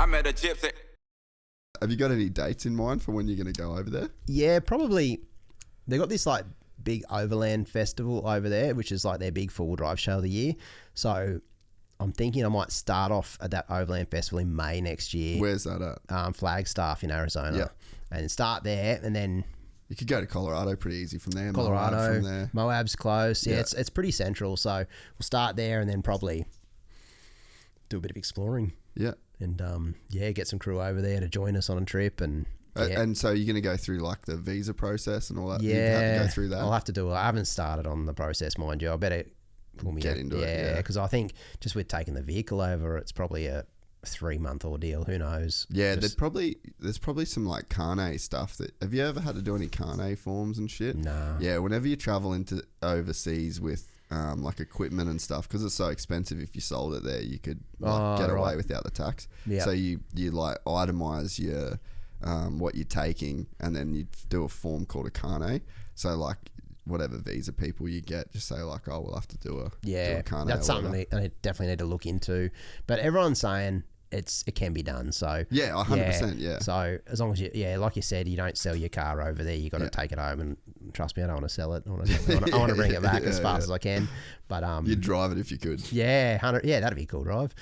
I met a gypsy. Have you got any dates in mind for when you're going to go over there? Yeah, probably. They got this like big overland festival over there, which is like their big four-wheel drive show of the year. So I'm thinking I might start off at that overland festival in May next year. Where's that at? Flagstaff in Arizona. Yeah. And start there, and then you could go to Colorado pretty easy from there. Colorado, Moab from there. Moab's close. Yeah, it's pretty central. So we'll start there, and then probably do a bit of exploring. Yeah. And get some crew over there to join us on a trip. And and so you're going to go through like the visa process and all that? Yeah. You've had to go through that? I'll have to do it. I haven't started on the process, mind you. I better get into it. Yeah, because I think just with taking the vehicle over, it's probably a 3-month ordeal. Who knows? Yeah, there's probably some like carnet stuff. Have you ever had to do any carnet forms and shit? No. Yeah, whenever you travel into overseas with like equipment and stuff, because it's so expensive, if you sold it there, you could get away without the tax. Yeah. So you like itemize your what you're taking, and then you do a form called a carnet. So like whatever visa people you get, just say like, oh, we'll have to do a carnet. That's something I definitely need to look into. But everyone's saying it can be done. So yeah, 100%. Yeah. So as long as you, like you said, you don't sell your car over there, you got to take it home. And trust me, I don't want to sell it. I want to bring it back as fast as I can. But you'd drive it if you could. Yeah, 100. Yeah, that'd be a cool drive.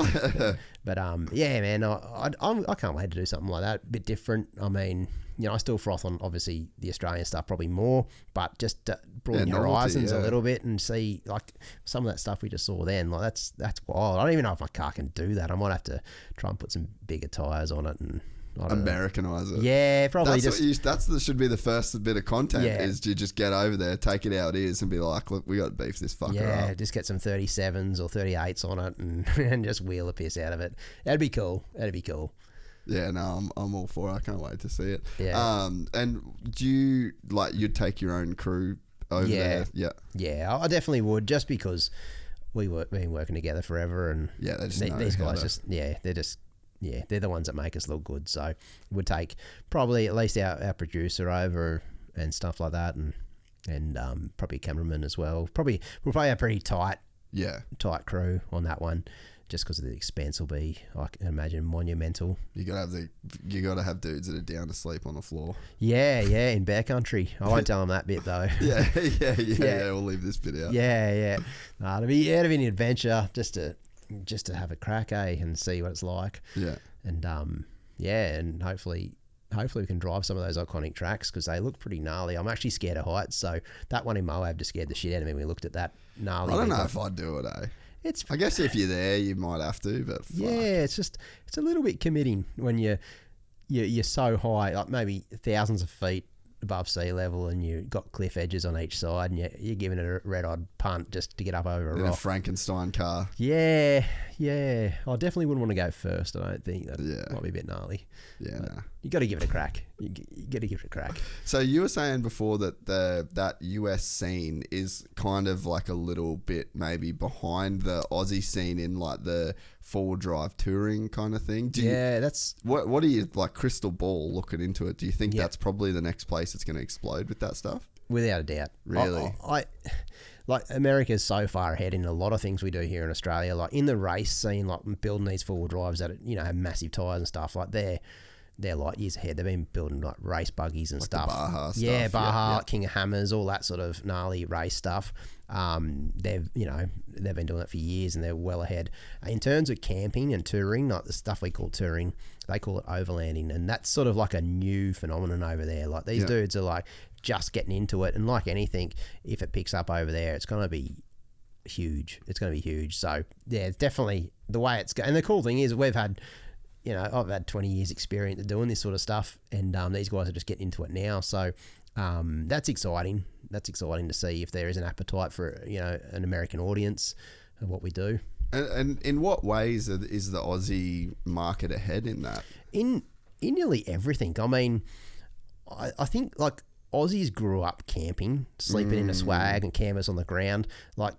But yeah, man, I can't wait to do something like that. A bit different. I mean, I still froth on obviously the Australian stuff probably more, but just broaden your horizons a little bit and see like some of that stuff we just saw then. Like that's wild. I don't even know if my car can do that. I might have to try and put some bigger tires on it and Americanize it. Yeah, probably. That should be the first bit of content. Is to just get over there, take it how it is, and be like, look, we got to beef this fucker up. Yeah, just get some 37s or 38s on it and just wheel the piss out of it. That'd be cool. Yeah, no, I'm all for it. I can't wait to see it. Yeah. And do you you'd take your own crew over there? Yeah. Yeah, I definitely would, just because we've been working together forever, and these guys they're the ones that make us look good. So it would take probably at least our producer over and stuff like that, and probably a cameraman as well. We'll probably have a pretty tight crew on that one, just because of the expense will be, I can imagine, monumental. You gotta have dudes that are down to sleep on the floor. Yeah, in bear country. I won't tell them that bit though. Yeah. We'll leave this bit out. Yeah. It'll be an adventure just to have a crack, and see what it's like. Yeah. And and hopefully we can drive some of those iconic tracks, because they look pretty gnarly. I'm actually scared of heights, so that one in Moab just scared the shit out of me when we looked at that gnarly. I don't know if I'd do it, I guess if you're there, you might have to, but fuck. Yeah, it's a little bit committing when you're so high, like maybe thousands of feet above sea level, and you got cliff edges on each side, and you're giving it a red-hot punt just to get up over a rock. A Frankenstein car. Yeah. I definitely wouldn't want to go first. I don't think that might be a bit gnarly. Yeah, no. You got to give it a crack. You got to give it a crack. So you were saying before that that US scene is kind of like a little bit maybe behind the Aussie scene in like the four-wheel drive touring kind of thing. That's what do you like crystal ball looking into it? Do you think that's probably the next place it's going to explode with that stuff? Without a doubt. Really? I like America's so far ahead in a lot of things we do here in Australia. Like in the race scene, like building these four-wheel drives that have massive tires and stuff. Like they're light years ahead. They've been building like race buggies and stuff. The Baja stuff. Yeah, Baja, King of Hammers, all that sort of gnarly race stuff. They've been doing that for years, and they're well ahead. In terms of camping and touring, like the stuff we call touring, they call it overlanding, and that's sort of like a new phenomenon over there. Like these dudes are like just getting into it, and like anything, if it picks up over there, it's going to be huge. So yeah, it's definitely the way it's going. And the cool thing is we've had, I've had 20 years experience of doing this sort of stuff, and these guys are just getting into it now. So that's exciting. That's exciting to see if there is an appetite for an American audience of what we do. And in what ways is the Aussie market ahead in that? In nearly everything. I mean, I think like Aussies grew up camping, sleeping in a swag and canvas on the ground. Like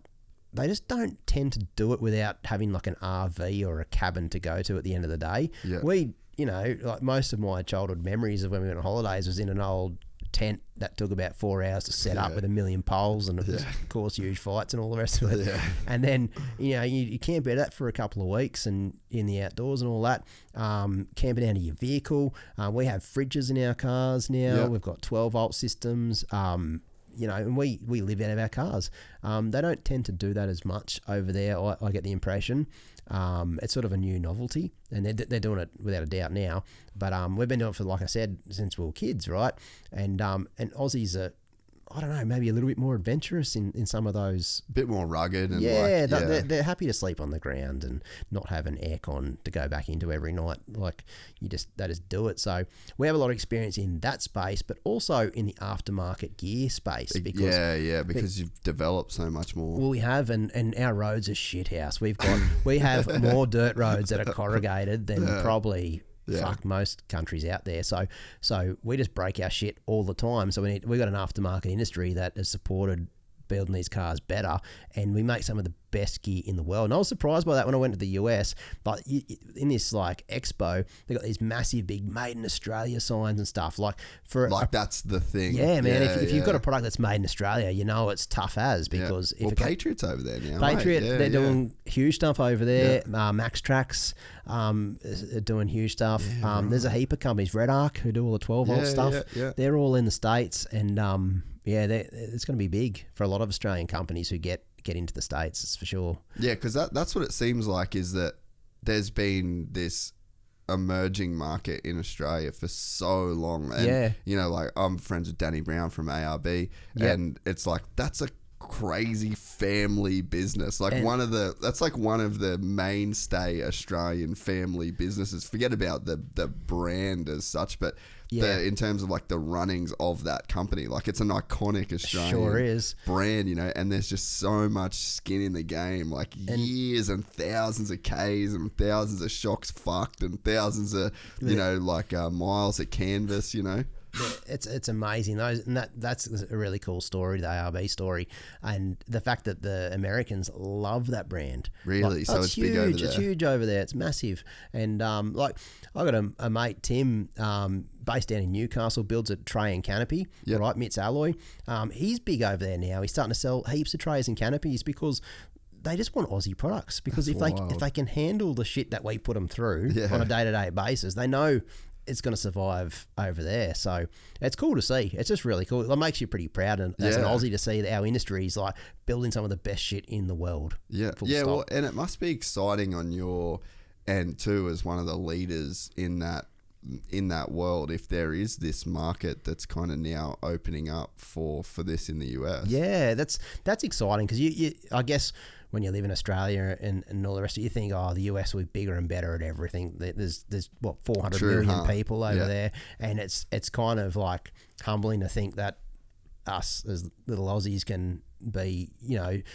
they just don't tend to do it without having like an RV or a cabin to go to at the end of the day. Yeah. We, like most of my childhood memories of when we went on holidays was in an old tent that took about 4 hours to set up with 1 million poles, and it was, caused huge fights and all the rest of it. Yeah. And then, you camp out that for a couple of weeks and in the outdoors and all that, camping out of your vehicle. We have fridges in our cars now. Yep. We've got 12-volt systems. And we live out of our cars. They don't tend to do that as much over there, I get the impression. It's sort of a new novelty, and they're doing it without a doubt now. But we've been doing it for, like I said, since we were kids, right? And Aussies are, I don't know, maybe a little bit more adventurous in some of those. A bit more rugged. And they're happy to sleep on the ground and not have an aircon to go back into every night. Like, they just do it. So we have a lot of experience in that space, but also in the aftermarket gear space. Because you've developed so much more. Well, we have, and our roads are shit house. We have more dirt roads that are corrugated than probably most countries out there. So we just break our shit all the time. So we've got an aftermarket industry that has supported building these cars better, and we make some of the best gear in the world. And I was surprised by that when I went to the US. But in this like expo, they got these massive big "Made in Australia" signs and stuff. That's the thing. Yeah, man. If you've got a product that's made in Australia, it's tough as, because Patriot's over there now. Patriot, they're doing huge stuff over there. Max Tracks are doing huge stuff. There's a heap of companies, Red Arc, who do all the 12-volt stuff. They're all in the States, and it's going to be big for a lot of Australian companies who get into the States, it's for sure. Yeah, because that's what it seems like, is that there's been this emerging market in Australia for so long. And, I'm friends with Danny Brown from ARB, and it's like, that's a crazy family business. One of the mainstay Australian family businesses. Forget about the brand as such, but in terms of like the runnings of that company, like, it's an iconic Australian brand, and there's just so much skin in the game, like years and thousands of Ks and thousands of shocks fucked and thousands of miles of canvas. It's amazing. That's a really cool story, the ARB story, and the fact that the Americans love that brand. Really? So it's huge. Big over there. It's huge over there. It's massive. And I got a mate, Tim, based down in Newcastle, builds a tray and canopy. Right, Mitts Alloy. He's big over there now. He's starting to sell heaps of trays and canopies because they just want Aussie products. Because if they can handle the shit that we put them through on a day-to-day basis, they know it's going to survive over there. So it's cool to see. It's just really cool. It makes you pretty proud as an Aussie to see that our industry is like building some of the best shit in the world. Well, and it must be exciting on your end too, as one of the leaders in that world, if there is this market that's kind of now opening up for this in the US. Yeah, that's exciting, because you I guess when you live in Australia and all the rest of it, you think, the US will be bigger and better at everything. There's 400 million people over there, and it's kind of like humbling to think that us as little Aussies can be,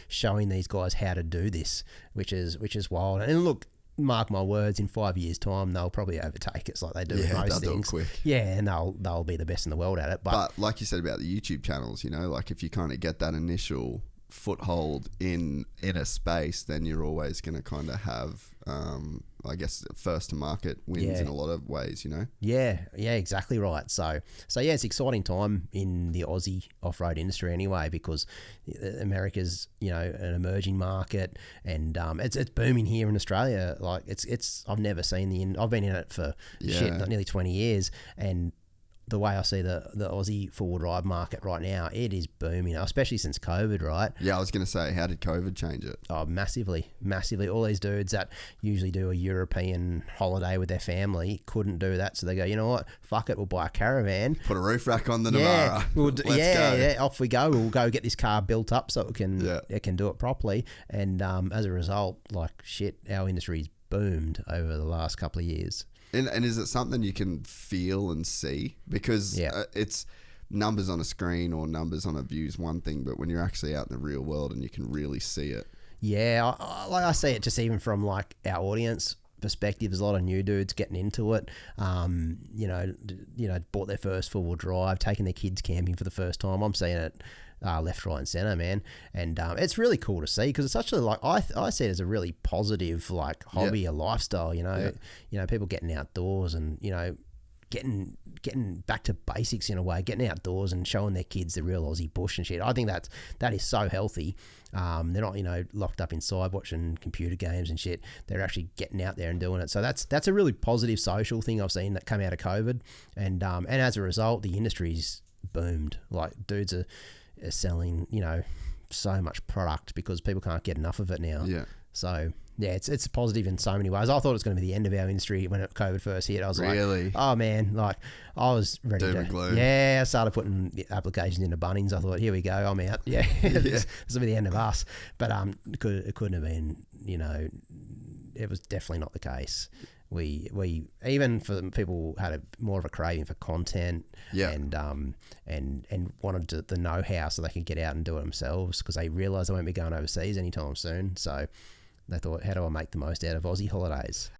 showing these guys how to do this, which is wild. And look, mark my words, in 5 years' time, they'll probably overtake us like they do with most things. Do it quick. Yeah, and they'll be the best in the world at it. But like you said about the YouTube channels, like if you kind of get that initial foothold in a space, then you're always going to kind of have I guess first to market wins in a lot of ways, Yeah, exactly right. So it's exciting time in the Aussie off-road industry anyway, because America's an emerging market, and it's booming here in Australia. Like it's I've never seen I've been in it for nearly 20 years, and the way I see the Aussie four-wheel drive market right now, it is booming, especially since COVID, right? Yeah, I was going to say, how did COVID change it? Oh, massively. All these dudes that usually do a European holiday with their family couldn't do that, so they go, you know what, fuck it, we'll buy a caravan. Put a roof rack on the Navara. Let's go. Yeah, off we go. We'll go get this car built up so it can do it properly. And as a result, our industry's boomed over the last couple of years. And is it something you can feel and see? Because it's numbers on a screen or numbers on a view is one thing, but when you're actually out in the real world and you can really see it. Yeah, I see it just even from like our audience perspective. There's a lot of new dudes getting into it. Bought their first four-wheel drive, taking their kids camping for the first time. I'm seeing it left, right, and center, man. And it's really cool to see, because it's such a I see it as a really positive hobby, a lifestyle. People getting outdoors and getting back to basics in a way, getting outdoors and showing their kids the real Aussie bush and shit. I think that is so healthy. They're not, locked up inside watching computer games and shit. They're actually getting out there and doing it. So that's a really positive social thing I've seen that came out of COVID. And as a result, the industry's boomed. Like, dudes are selling, so much product because people can't get enough of it now. Yeah. So yeah, it's positive in so many ways. I thought it was going to be the end of our industry when COVID first hit. I was like, oh man, like I was ready to. Gloom. Yeah, I started putting applications into Bunnings. I thought, here we go, I'm out. Yeah, this will be the end of us. But it couldn't have been. It was definitely not the case. We even for people who had more of a craving for content, and wanted the know-how so they could get out and do it themselves because they realised they won't be going overseas anytime soon. So they thought, how do I make the most out of Aussie holidays?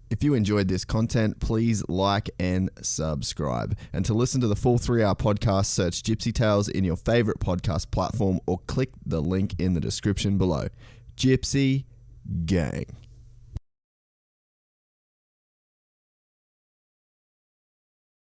If you enjoyed this content, please like and subscribe. And to listen to the full 3-hour podcast, search Gypsy Tales in your favourite podcast platform or click the link in the description below. Gypsy Gang.